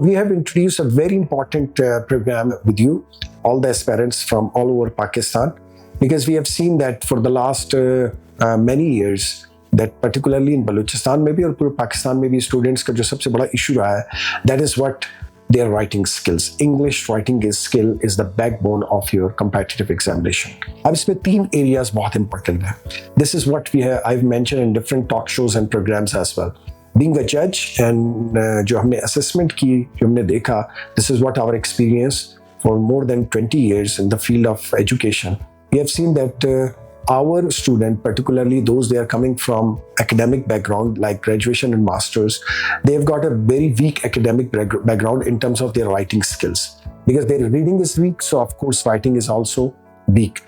We have introduced a very important program with you, all the aspirants from all over Pakistan, because we have seen that for the last many years, that particularly in Balochistan में भी और पूरे पाकिस्तान में भी students का जो सबसे बड़ा इशू रहा है, that is what their writing skills. English writing skill is the backbone of your competitive examination. अब इसमें तीन areas बहुत important है. This is what I've mentioned in different talk shows and programs as well. Being a judge and जो हमने assessment की, जो हमने देखा, this is what our experience for more than 20 years in the field of education. We have seen that our student, particularly those they are coming from academic background like graduation and masters, they have got a very weak academic background in terms of their writing skills. Because their reading is weak, so of course writing is also weak.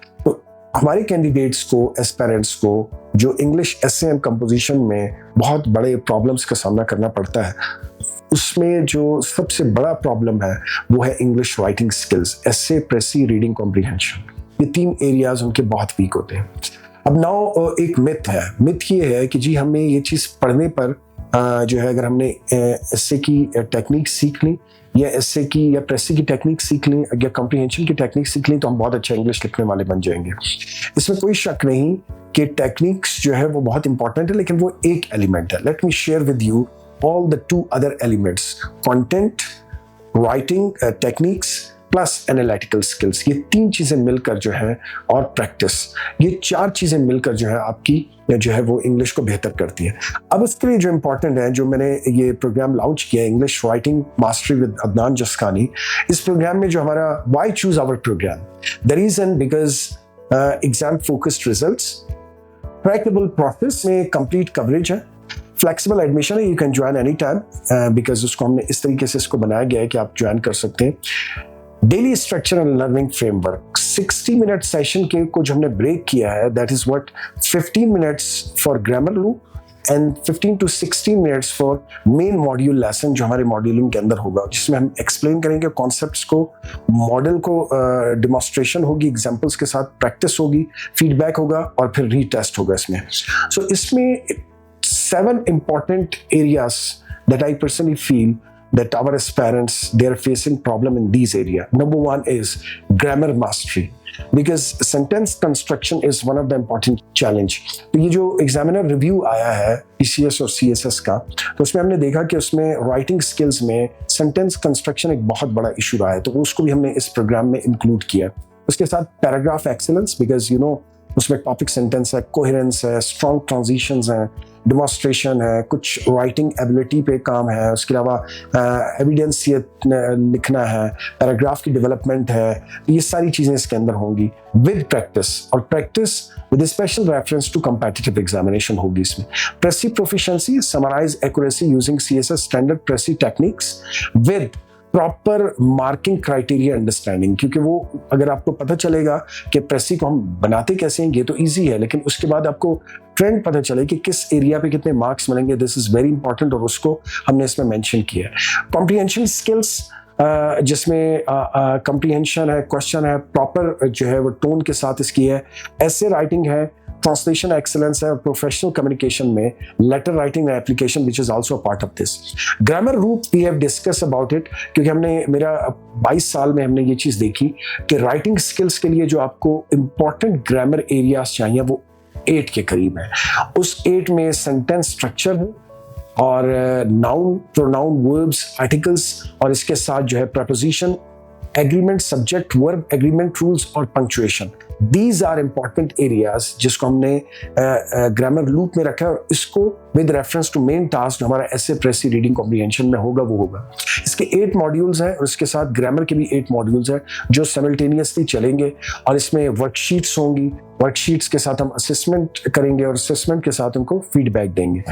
हमारे candidates को, aspirants को जो English essay and composition में बहुत बड़े problems का सामना करना पड़ता है, उसमें जो सबसे बड़ा प्रॉब्लम है वो है इंग्लिश राइटिंग स्किल्स, एसे, प्रेसी, रीडिंग कॉम्प्रिहेंशन. ये तीन एरियाज उनके बहुत वीक होते हैं. अब नाउ एक मिथ है. मिथ ये है कि जी हमें ये चीज़ पढ़ने पर जो है, अगर हमने एसे की टेक्निक सीख ली या एसे की या प्रेसी की टेक्निक सीख ली या कॉम्प्रिहेंशन की टेक्निक सीख ली, तो हम बहुत अच्छे इंग्लिश लिखने वाले बन जाएंगे. इसमें कोई शक नहीं कि टेक्निक्स जो है वो बहुत इंपॉर्टेंट है, लेकिन वो एक एलिमेंट है. Let me share with you all the two other elements: content, writing techniques plus analytical skills. ये तीन चीज़ें मिलकर जो है, और प्रैक्टिस, ये चार चीज़ें मिलकर जो है आपकी जो है वो इंग्लिश को बेहतर करती है. अब इसके लिए जो इम्पोर्टेंट है, जो मैंने ये प्रोग्राम लॉन्च किया है, English writing mastery with Adnan Jaskani, इस प्रोग्राम में जो हमारा why choose our program, the reason because exam focused results, trackable process में कंप्लीट कवरेज है, फ्लेक्सिबल एडमिशन है, you can join any time because उसको हमने इस तरीके से इसको बनाया गया है कि आप ज्वाइन कर सकते हैं. Daily structure and learning framework, 60 minute session के को जो हमने ब्रेक किया है, that is what 15 minutes for grammar loop and 15 to 16 minutes for main module lesson जो हमारे मॉड्यूलिंग के अंदर होगा, जिसमें हम एक्सप्लेन करेंगे कॉन्सेप्ट्स को, मॉडल को, डिमॉन्स्ट्रेशन होगी, एग्जाम्पल्स के साथ प्रैक्टिस होगी, फीडबैक होगा और फिर रीटेस्ट होगा इसमें. सो इसमें 7 important areas that I personally feel that our aspirants, they are facing problem in these areas. Number one is grammar mastery, because sentence construction is one of the important challenge. तो ये जो examiner review आया है PCS और CSS का, तो उसमें हमने देखा कि उसमें राइटिंग स्किल्स में सेंटेंस कंस्ट्रक्शन एक बहुत बड़ा इशू रहा है, तो उसको भी हमने इस प्रोग्राम में इंक्लूड किया. उसके साथ paragraph excellence, because you know उसमें टॉपिक सेंटेंस है, कोहेरेंस है, स्ट्रॉन्ग ट्रांजिशंस हैं, डिमॉन्स्ट्रेशन है, कुछ राइटिंग एबिलिटी पे काम है, उसके अलावा एविडेंस ये लिखना है, पैराग्राफ की डेवलपमेंट है, ये सारी चीज़ें इसके अंदर होंगी विद प्रैक्टिस, और practice with special reference to competitive examination होगी. इसमें precis proficiency, summarise accuracy using CSS standard precis techniques with proper marking criteria understanding, क्योंकि वो अगर आपको पता चलेगा कि प्रेसी को हम बनाते कैसे हैं, ये तो इजी है, लेकिन उसके बाद आपको ट्रेंड पता चले कि किस एरिया पे कितने मार्क्स मिलेंगे, दिस इज वेरी इंपॉर्टेंट, और उसको हमने इसमें मेंशन किया है. कॉम्प्रिहेंशन स्किल्स, जिसमें कॉम्प्रिहेंशन है, क्वेश्चन है, प्रॉपर जो है वो टोन के साथ इसकी है, ऐसे राइटिंग है, ट्रांसलेशन एक्सेलेंस है, और प्रोफेशनल कम्युनिकेशन में letter writing and application which is also part of this. Grammar loop we have discuss about it, क्योंकि हमने मेरा 22 साल में हमने ये चीज़ देखी कि राइटिंग स्किल्स के लिए जो आपको इंपॉर्टेंट ग्रामर एरियाज चाहिए वो 8 के करीब है. उस 8 में सेंटेंस स्ट्रक्चर है, और नाउन, प्रोनाउन, वर्ब्स, आर्टिकल्स, और इसके साथ जो है proposition, agreement, subject, verb, agreement, rules और punctuation. These are important areas जिसको हमने ग्रामर लूप में रखा है, और इसको with reference to main task जो हमारा एसे, प्रेसी, रीडिंग कॉम्प्रिहेंशन में होगा वो होगा. इसके 8 मॉड्यूल्स हैं, और इसके साथ ग्रामर के भी 8 मॉड्यूल्स हैं जो साइमल्टेनियसली चलेंगे, और इसमें वर्कशीट्स होंगी. वर्कशीट्स के साथ हम असेसमेंट करेंगे, और असेसमेंट के साथ उनको फीडबैक देंगे.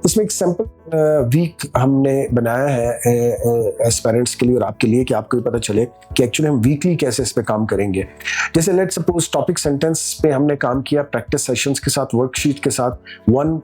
इसमें एक सैम्पल वीक हमने बनाया है एस्पिरेंट्स के लिए और आपके लिए, कि आपको भी पता चले कि एक्चुअली हम वीकली कैसे इस पे काम करेंगे. जैसे लेट्स सपोज टॉपिक सेंटेंस पे हमने काम किया प्रैक्टिस सेशंस के साथ, वर्कशीट के साथ 1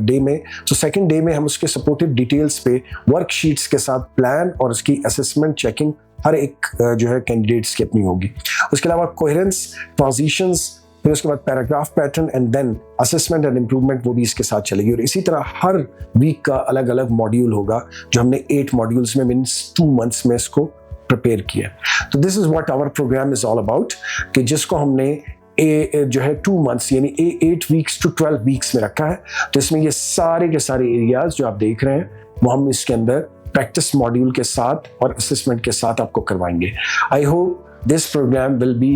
डे में. तो सेकंड डे में हम उसके सपोर्टिव डिटेल्स पे वर्कशीट्स के साथ प्लान और उसकी असेसमेंट चेकिंग हर एक जो है कैंडिडेट्स की अपनी होगी. उसके अलावा कोहेरेंस, ट्रांजिशंस, फिर उसके बाद paragraph pattern and then assessment and improvement, वो भी इसके साथ चलेगी। और इसी तरह हर वीक का अलग अलग मॉड्यूल होगा, जो हमने 8 मॉड्यूल्स में मीन्स 2 मंथ्स में इसको प्रिपेयर किया। तो this is what our program is all about, कि जिसको हमने जो है 2 मंथ्स यानी 8 वीक्स टू 12 वीक्स में रखा है। तो इसमें ये सारे के सारे एरियाज जो आप देख रहे हैं वो हम इसके अंदर प्रैक्टिस मॉड्यूल के साथ और असेसमेंट के साथ आपको करवाएंगे। I hope this program will be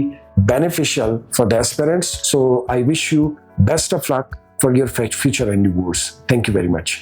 beneficial for the aspirants. So I wish you best of luck for your future endeavors. Thank you very much.